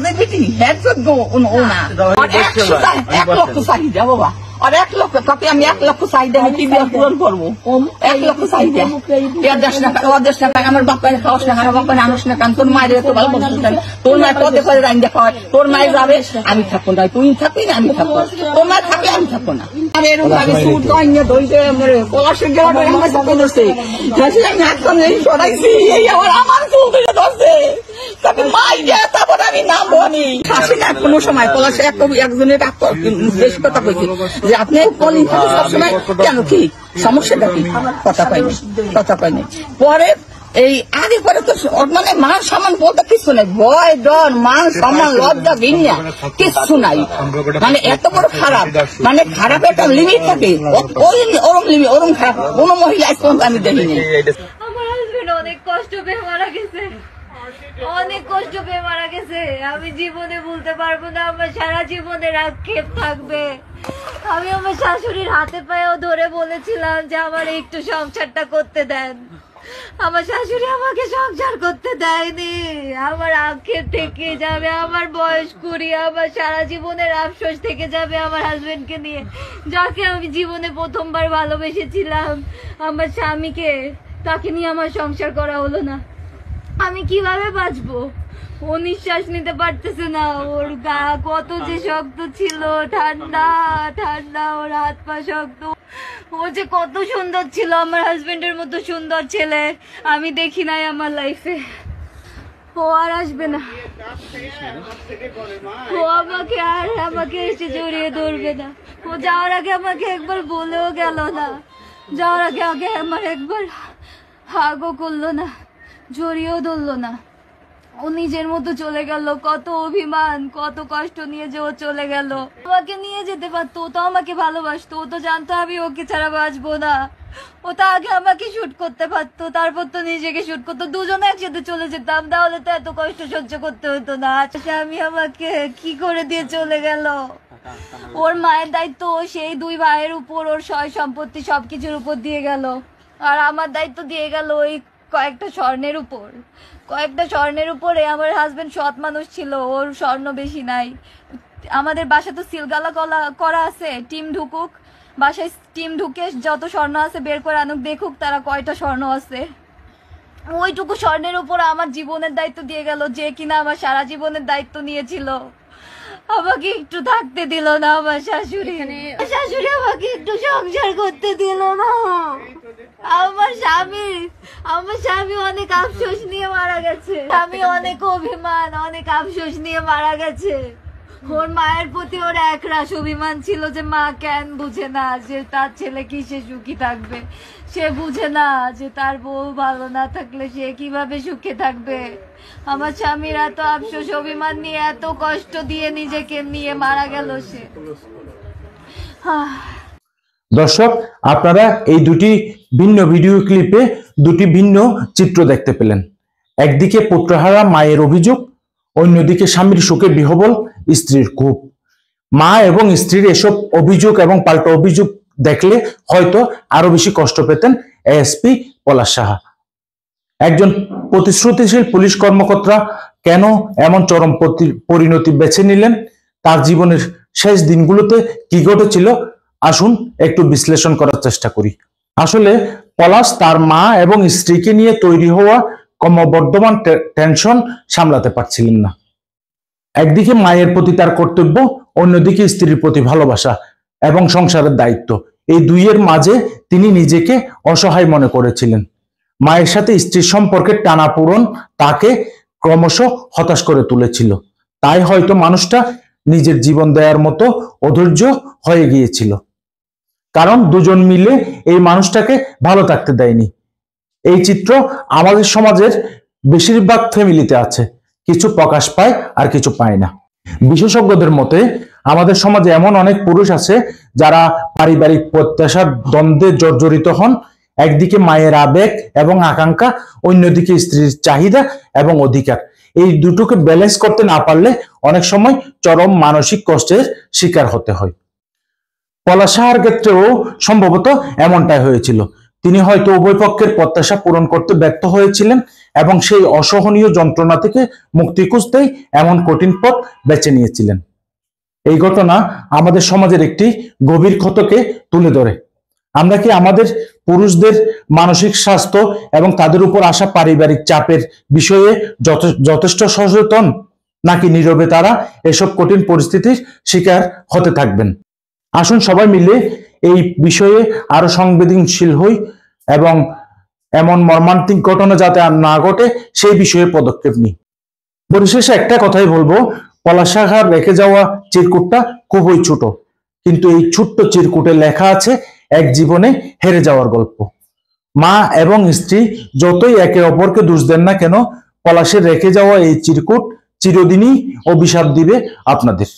বেটি হ্যাঁ যোগ্য ও না 1 লক্ষ চাহিদা বাবা আর 1 লক্ষ তাতে আমি 1 লক্ষ চাহিদা আমি কি পূরণ করবো 1 লক্ষ চাহিদা 1.5 টাকা 1.5 টাকা আমার বাপার খাওয়াস না আমার বাপার আনস না কারণ তোর মায়ের তো ভালো বলতেন তোর মায়ের পদে পদে রাইন দেখা হয় তোর মায়ের যাবে আমি থাকবো না তুই থাকবি না আমি থাকবো তোর মায়ের থাকলে আমি থাকবো না আমি এরকম আমি সুট দইনে দইতে পলাশের গেলাটা আমার সাথে ধরছে আমি হাত করে সরাইছি এই আমার চুল ধরে ধরছে তাকে মাই দেয় তারপর আমি নামবো আমি হাসি না কোনো সময় পলাশে একজনের বেশ কথা কইছি যে আপনি কলিং থাকে সবসময় কেন কি সমস্যাটা কি কথা পাইনি পরে এই আগে পরে তো মানে মান সম্মান বলতে কিছু নাই ভয় ডর মান সম্মান লজ্জা ঘৃণা কিছু নাই মানে এত বড় খারাপ মানে খারাপ একটা লিমিট থাকে ওরম লিমিট ওরম খারাপ কোনো মহিলা আমি দেখিনি আমার হাজবেন্ড অনেক কষ্ট পেয়ে মারা গেছে অনেক কষ্ট পেয়ে মারা গেছে আমি জীবনে ভুলতে পারবো না আমার সারা জীবনের আক্ষেপ থাকবে আমি আমার শাশুড়ির হাতে পায়েও ধরে বলেছিলাম যে আমার একটু সংসারটা করতে দেন আমার শাশুড়ি আমাকে সংসার করতে দেয়নি আমার আক্ষেপ থেকে যাবে আমার বয়স 20 আমার সারা জীবনের আফসোস থেকে যাবে আমার হাজবেন্ডকে নিয়ে যাকে আমি জীবনে প্রথমবার ভালোবেসেছিলাম আমার স্বামীকে তাকে নিয়ে আমার সংসার করা হলো না আমি কিভাবে বাঁচবো ও নিঃশ্বাস নিতে পারতেছে না ওর গা কত যে শক্ত ছিল ঠান্ডা ঠান্ডা ওর হাত পা শক্ত ও যে কত সুন্দর ছিল আমার হাজবেন্ডের মতো সুন্দর ছেলে আমি দেখি নাই আমার লাইফে ও আর আসবে না ও আমাকে এসে জড়িয়ে ধরবে না ও যাওয়ার আগে আমাকে একবার বলেও গেল না যাওয়ার আগে আমার একবার হাগও করলো না জড়িয়েও ধরলো না ও নিজের মতো চলে গেল কত অভিমান কত কষ্ট নিয়ে যে ও চলে গেল আমাকে নিয়ে যেতে পারতো ও তো আমাকে ভালোবাসতো ও তো জানতো আমি ওকে ছাড়া বাঁচবো না ও তো আগে আমাকে শুট করতে পারতো তারপর তো নিজেকে শুট করতো দুজনে একসাথে চলে যেতাম তাহলে তো এত কষ্ট সহ্য করতে হতো না আচ্ছা আমি আমাকে কি করে দিয়ে চলে গেল ওর মায়ের দায়িত্ব সেই 2 ভাইয়ের উপর ওর সয় সম্পত্তি সবকিছুর উপর দিয়ে গেল আর আমার দায়িত্ব দিয়ে গেল ওই কয়েকটা স্বর্ণের উপরে আমার হাজবেন্ড সৎ মানুষ ছিল ওর স্বর্ণ বেশি নাই আমাদের বাসা তো সিলগালা করা আছে টিম ঢুকুক বাসায় টিম ঢুকে যত স্বর্ণ আছে বের করে আনুক দেখুক তারা কয়টা স্বর্ণ আছে ওইটুকু স্বর্ণের উপর আমার জীবনের দায়িত্ব দিয়ে গেল যে কিনা আমার সারা জীবনের দায়িত্ব নিয়েছিল আমাকে একটু থাকতে দিল না আমার শাশুড়ি আমাকে একটু সংসার করতে দিল না আমার স্বামী অনেক আফসোস নিয়ে মারা গেছে আমি অনেক অভিমান অনেক আফসোস নিয়ে মারা গেছে ওর মায়ের প্রতি ওর একরাশ অভিমান ছিল যে মা কেন বুঝে না যে তার ছেলে কি সে সুখী থাকবে সে বুঝে না যে তার বউ ভালো না থাকলে সে কিভাবে সুখে থাকবে আমার স্বামীর এত আফসোস অভিমান নিয়ে এত কষ্ট দিয়ে নিজেকে নিয়ে মারা গেল সে দর্শক আপনারা এই দুটি ভিন্ন ভিডিও ক্লিপে দুটি ভিন্ন চিত্র দেখতে পেলেন একদিকে পুত্রহারা মায়ের অভিযোগ অন্যদিকে স্বামীর সুখে বিহবল স্ত্রীর ক্ষোভ মা এবং স্ত্রীর এসব অভিযোগ এবং পাল্টা অভিযোগ দেখলে হয়তো আরো বেশি কষ্ট পেতেন এএসপি পলাশ সাহা একজন প্রতিশ্রুতিশীল পুলিশ কর্মকর্তা কেন এমন চরম পরিণতি বেছে নিলেন তার জীবনের শেষ দিনগুলোতে কি ঘটেছিল আসুন একটু বিশ্লেষণ করার চেষ্টা করি আসলে পলাশ তার মা এবং স্ত্রীকে নিয়ে তৈরি হওয়া ক্রমবর্ধমান টেনশন সামলাতে পারছিলেন না একদিকে মায়ের প্রতি তার কর্তব্য অন্যদিকে স্ত্রীর প্রতি ভালোবাসা এবং সংসারের দায়িত্ব এই দুইয়ের মাঝে তিনি নিজেকে অসহায় মনে করেছিলেন মায়ের সাথে স্ত্রীর সম্পর্কের টানাপোড়েন তাকে ক্রমশ হতাশ করে তুলেছিল তাই হয়তো মানুষটা নিজের জীবন দেওয়ার মতো অধৈর্য হয়ে গিয়েছিল কারণ দুজন মিলে এই মানুষটাকে ভালো থাকতে দেয়নি এই চিত্র আমাদের সমাজের বেশিরভাগ ফ্যামিলিতে আছে কিছু প্রকাশ পায় আর কিছু পায় না বিশেষজ্ঞদের মতে আমাদের সমাজে এমন অনেক পুরুষ আছে যারা পারিবারিক প্রত্যাশার দ্বন্দ্বে জর্জরিত হন একদিকে মায়ের আবেগ এবং আকাঙ্ক্ষা অন্যদিকে স্ত্রীর চাহিদা এবং অধিকার এই দুটোকে ব্যালেন্স করতে না পারলে অনেক সময় চরম মানসিক কষ্টের শিকার হতে হয় পলাশ সাহার ক্ষেত্রেও সম্ভবত এমনটাই হয়েছিল তিনি হয়তো উভয় পক্ষের প্রত্যাশা পূরণ করতে ব্যর্থ হয়েছিলেন এবং সেই অসহনীয় যন্ত্রণা থেকে মুক্তি খুঁজতেই এমন কঠিন পথ বেছে নিয়েছিলেন। এই ঘটনা আমাদের সমাজের একটি গভীর ক্ষতকে তুলে ধরে। আমরা কি আমাদের পুরুষদের মানসিক স্বাস্থ্য এবং তাদের উপর আসা পারিবারিক চাপের বিষয়ে যথেষ্ট সচেতন, নাকি নীরবে তারা এসব কঠিন পরিস্থিতির শিকার হতে থাকবেন? আসুন সবাই মিলে এই বিষয়ে আরো সংবেদনশীল হই এবং এমন মর্মান্তিক ঘটনা যাতে আর না ঘটে সেই বিষয়ে পদক্ষেপ নিই। পরিশেষে একটা কথাই বলবো, পলাশাখার রেখে যাওয়া চিরকুটটা খুবই ছোট, কিন্তু এই ছোট্ট চিরকুটে লেখা আছে এক জীবনে হেরে যাওয়ার গল্প। মা এবং স্ত্রী যতই একে অপরকে দোষ দেন না কেন, পলাশের রেখে যাওয়া এই চিরকুট চিরদিনই অভিশাপ দিবে আপনাদের।